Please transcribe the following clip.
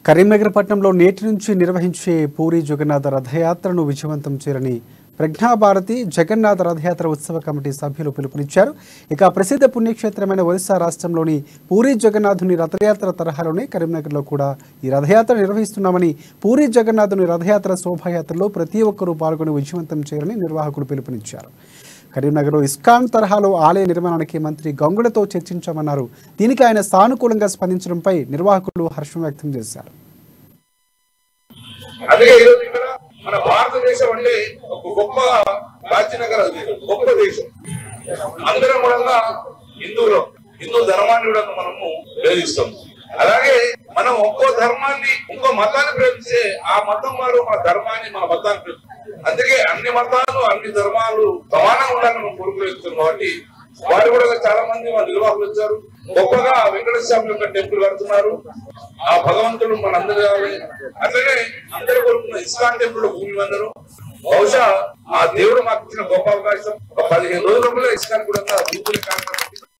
కరీంనగర్ పట్టణంలో నేటి నుంచి నిర్వహించే పూరి జగన్నాథ రథయాత్రను విజయవంతం చేయాలని ప్రజ్ఞాభారతి జగన్నాథ రథయాత్ర ఉత్సవ కమిటీ సభ్యులు పిలుపునిచ్చారు. ఇక ప్రసిద్ధ పుణ్యక్షేత్రమైన ఒరిస్సా రాష్ట్రంలోని పూరి జగన్నాథుని రథయాత్ర తరహాలోనే కరీంనగర్లో కూడా ఈ రథయాత్ర నిర్వహిస్తున్నామని, పూరి జగన్నాథుని రథయాత్ర శోభాయాత్రలో ప్రతి ఒక్కరూ పాల్గొని విజయవంతం చేయాలని నిర్వాహకులు పిలుపునిచ్చారు. కరీంనగర్లో ఇస్కాన్ తరహాలో ఆలయ నిర్మాణానికి మంత్రి గంగులతో చర్చించామన్నారు. దీనికి ఆయన సానుకూలంగా స్పందించడంపై నిర్వాహకులు హర్షం వ్యక్తం చేశారు. మన భారతదేశం అంటే ఒక గొప్ప ప్రాచీన గొప్ప దేశం. అందరం కూడా హిందూ ధర్మాన్ని కూడా మనము ప్రేమిస్తాం. అలాగే మనం ఒక్కో ధర్మాన్ని ఇంకో మతాన్ని ప్రేమిస్తే ఆ మతం వారు మన ధర్మాన్ని మన మతాన్ని ప్రేమిస్తారు. అందుకే అన్ని మతాలు అన్ని ధర్మాలు సమానంగా ఉండాలని మనం కోరుకునేస్తున్నాం. కాబట్టి వారు కూడా చాలా మంది మన నిర్వాహకులు వచ్చారు. గొప్పగా వెంకటేశ్వర స్వామి యొక్క టెంపుల్ కడుతున్నారు. ఆ భగవంతుడు మన అందరూ అట్లనే అందరూ కోరుకున్న ఇస్కాన్ టెంపుల్ భూమి వందరు. బహుశా ఆ దేవుడు మాకు ఇచ్చిన గొప్ప అవకాశం. 15 రోజుల ఇస్కాన్ కూడా